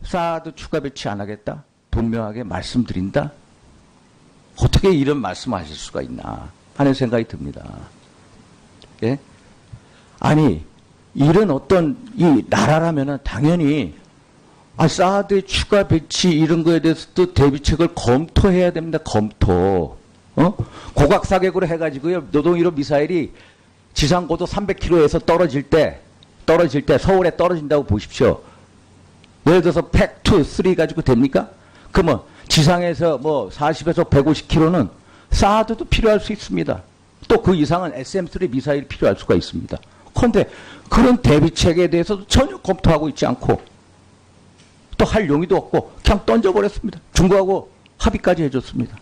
사드 추가 배치 안 하겠다? 분명하게 말씀드린다? 어떻게 이런 말씀하실 수가 있나 하는 생각이 듭니다. 예? 아니, 이런 어떤 이 나라라면은 당연히 사드 추가 배치 이런 거에 대해서도 대비책을 검토해야 됩니다. 검토. 고각 사격으로 해가지고요. 노동위로 미사일이 지상고도 300km에서 떨어질 때 서울에 떨어진다고 보십시오. 예를 들어서 팩2, 3 가지고 됩니까? 그러면 지상에서 뭐 40에서 150km는 사드도 필요할 수 있습니다. 또 그 이상은 SM3 미사일이 필요할 수가 있습니다. 그런데 그런 대비책에 대해서도 전혀 검토하고 있지 않고 또 할 용의도 없고 그냥 던져버렸습니다. 중국하고 합의까지 해줬습니다.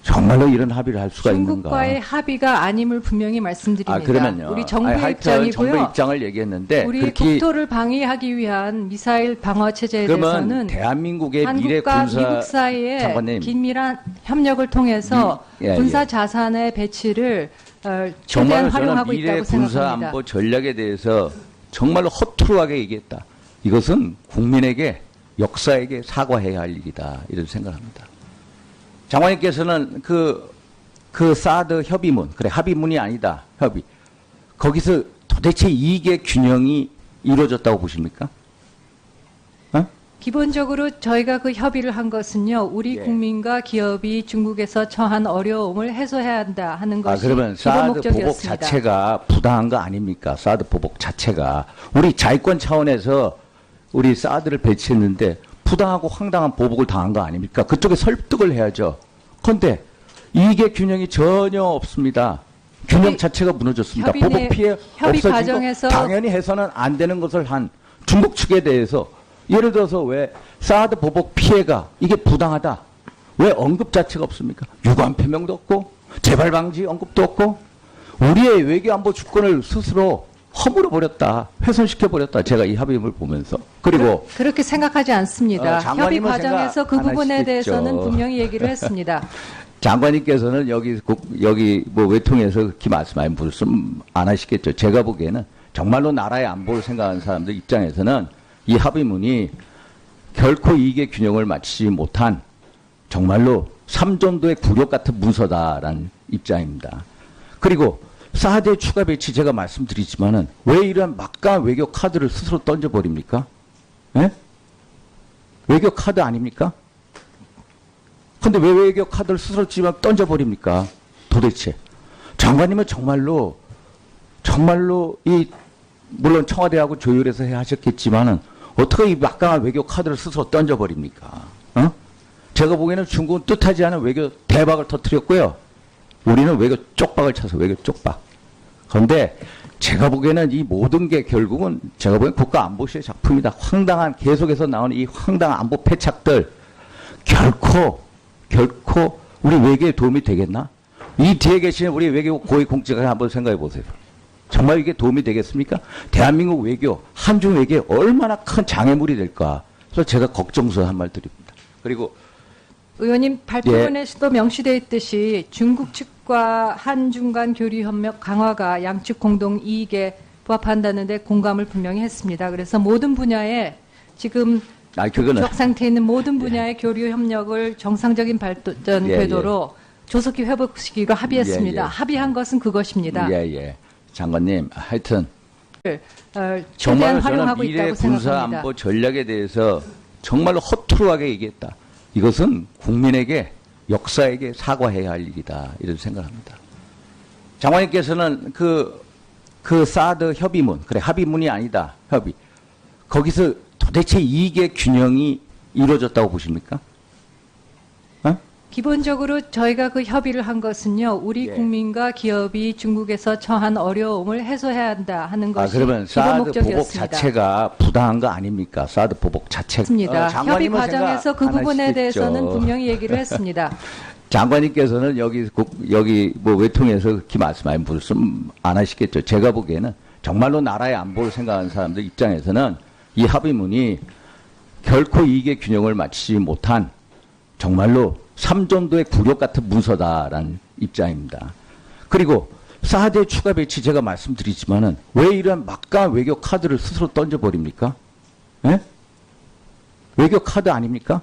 정말로 이런 합의를 할 수가 있는가? 중국과의 합의가 아님을 분명히 말씀드립니다. 그러면요. 우리 정부의 하여튼 입장이고요. 정부 입장을 얘기했는데 우리 국토를 방위하기 위한 미사일 방어 체제에 그러면 대해서는 대한민국의 미래 한국과 군사 미국 사이에 장관님. 긴밀한 협력을 통해서 예. 군사 자산의 배치를 최대한 정말로 저는 활용하고 미래 있다고 군사 생각합니다. 안보 전략에 대해서 정말로 허투루하게 얘기했다. 이것은 국민에게 역사에게 사과해야 할 일이다. 이런 생각합니다. 장관님께서는 그 사드 협의문, 그래 합의문이 아니다. 협의. 거기서 도대체 이익의 균형이 이루어졌다고 보십니까? 기본적으로 저희가 그 협의를 한 것은요. 우리 예. 국민과 기업이 중국에서 처한 어려움을 해소해야 한다 하는 것이 그러면 기본 사드 보복 목적이었습니다. 자체가 부당한 거 아닙니까? 사드 보복 자체가. 우리 자위권 차원에서 우리 사드를 배치했는데 부당하고 황당한 보복을 당한 거 아닙니까? 그쪽에 설득을 해야죠. 그런데 이익의 균형이 전혀 없습니다. 균형 자체가 무너졌습니다. 보복 피해 협의 없어지고 과정에서 당연히 해서는 안 되는 것을 한 중국 측에 대해서 예를 들어서 왜 사드 보복 피해가 이게 부당하다. 왜 언급 자체가 없습니까? 유관 표명도 없고 재발 방지 언급도 없고 우리의 외교 안보 주권을 스스로 허물어 버렸다. 훼손시켜 버렸다. 제가 이 합의문을 보면서. 그리고 그렇게 생각하지 않습니다. 협의 장관님은 과정에서 그 생각 안 부분에 하시겠죠. 대해서는 분명히 얘기를 했습니다. 장관님께서는 여기 뭐 외통에서 그렇게 말씀 안 하시겠죠. 제가 보기에는 정말로 나라의 안보를 생각하는 사람들 입장에서는 이 합의문이 결코 이익의 균형을 맞추지 못한 정말로 삼전도의 굴욕 같은 문서다라는 입장입니다. 그리고 사드 추가 배치 제가 말씀드리지만은 왜 이런 막강한 외교 카드를 스스로 던져버립니까? 예? 외교 카드 아닙니까? 근데 왜 외교 카드를 스스로 던져버립니까? 도대체. 장관님은 정말로 물론 청와대하고 조율해서 하셨겠지만은 어떻게 이 막강한 외교 카드를 스스로 던져버립니까? 제가 보기에는 중국은 뜻하지 않은 외교 대박을 터뜨렸고요. 우리는 외교 쪽박을 쳐서 외교 쪽박. 그런데 제가 보기에는 이 모든 게 결국은 제가 보기엔 국가안보실의 작품이다. 계속해서 나오는 이 황당한 안보 패착들 결코 우리 외교에 도움이 되겠나? 이 뒤에 계시는 우리 외교 고위공직을 한번 생각해 보세요. 정말 이게 도움이 되겠습니까? 대한민국 외교, 한중 외교에 얼마나 큰 장애물이 될까? 그래서 제가 걱정스러운 한 말 드립니다. 그리고 의원님 발표문에서도 명시되어 있듯이 중국 측과 한중 간 교류 협력 강화가 양측 공동 이익에 부합한다는 데 공감을 분명히 했습니다. 그래서 모든 분야에 지금 부족 상태에 있는 모든 분야의 교류 협력을 정상적인 발전 궤도로 조속히 회복시키기로 합의했습니다. 합의한 것은 그것입니다. 장관님, 하여튼 최대한 정말로 저는 활용하고 미래 있다고 군사 생각합니다. 안보 전략에 대해서 정말로 허투루하게 얘기했다. 이것은 국민에게 역사에게 사과해야 할 일이다. 이런 생각합니다. 장관님께서는 그 사드 협의문, 그래 합의문이 아니다. 협의. 거기서 도대체 이익의 균형이 이루어졌다고 보십니까? 기본적으로 저희가 그 협의를 한 것은요. 우리 예. 국민과 기업이 중국에서 처한 어려움을 해소해야 한다 하는 것이 그러면 기본 사드 보복 목적이었습니다. 자체가 부당한 거 아닙니까? 사드 보복 자체가. 맞습니다. 협의 과정에서 그 부분에 하시겠죠. 대해서는 분명히 얘기를 했습니다. 장관님께서는 여기 뭐 외통에서 그렇게 말씀 안 하시겠죠. 제가 보기에는 정말로 나라의 안보를 생각하는 사람들 입장에서는 이 합의문이 결코 이익의 균형을 맞추지 못한 정말로 삼전도의 굴욕 같은 문서다라는 입장입니다. 그리고 사드 추가 배치 제가 말씀드리지만은 왜 이런 막강한 외교 카드를 스스로 던져버립니까? 예? 외교 카드 아닙니까?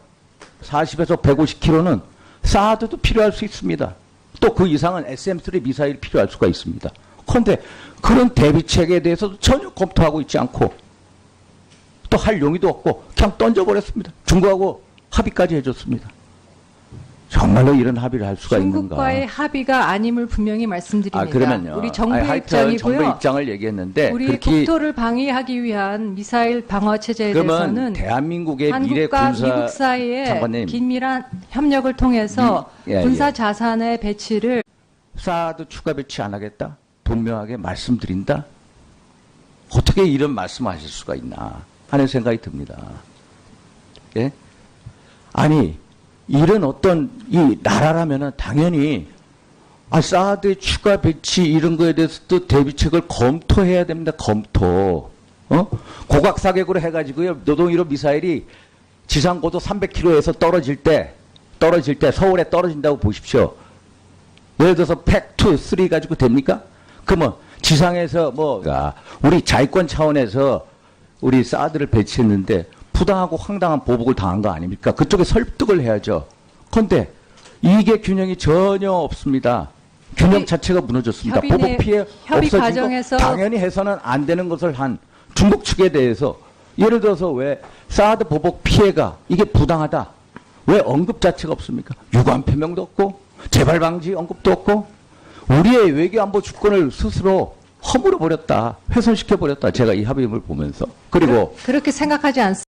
40에서 150km는 사드도 필요할 수 있습니다. 또 그 이상은 SM-3 미사일이 필요할 수가 있습니다. 그런데 그런 대비책에 대해서도 전혀 검토하고 있지 않고 또 할 용의도 없고 그냥 던져버렸습니다. 중국하고 합의까지 해줬습니다. 정말로 이런 합의를 할 수가 있는가? 중국과의 합의가 아님을 분명히 말씀드립니다. 그러면요. 우리 정부의 하여튼 정부 입장이고요. 입장을 얘기했는데 우리 그렇게 국토를 방위하기 위한 미사일 방어 체제에 그러면 대해서는 대한민국의 미래 한국과 군사 미국 사이에 장관님 긴밀한 협력을 통해서 예, 군사 예. 자산의 배치를 사드 추가 배치 안 하겠다? 분명하게 말씀드린다? 어떻게 이런 말씀하실 수가 있나 하는 생각이 듭니다. 예? 아니 이런 어떤 이 나라라면은 당연히 사드 추가 배치 이런 거에 대해서도 대비책을 검토해야 됩니다. 검토. 고각 사격으로 해가지고요 노동 1호 미사일이 지상 고도 300km에서 떨어질 때 서울에 떨어진다고 보십시오. 예를 들어서 팩2, 3 가지고 됩니까? 그러면 지상에서 우리 자위권 차원에서 우리 사드를 배치했는데 부당하고 황당한 보복을 당한 거 아닙니까? 그쪽에 설득을 해야죠. 그런데 이게 균형이 전혀 없습니다. 균형 자체가 무너졌습니다. 협의 내- 보복 피해 협의 없어지고 과정에서 당연히 해서는 안 되는 것을 한 중국 측에 대해서 예를 들어서 왜 사드 보복 피해가 이게 부당하다. 왜 언급 자체가 없습니까? 유관 표명도 없고 재발 방지 언급도 없고 우리의 외교 안보 주권을 스스로 허물어 버렸다. 훼손시켜 버렸다. 제가 이 합의문을 보면서. 그리고 그렇게 생각하지 않습니다.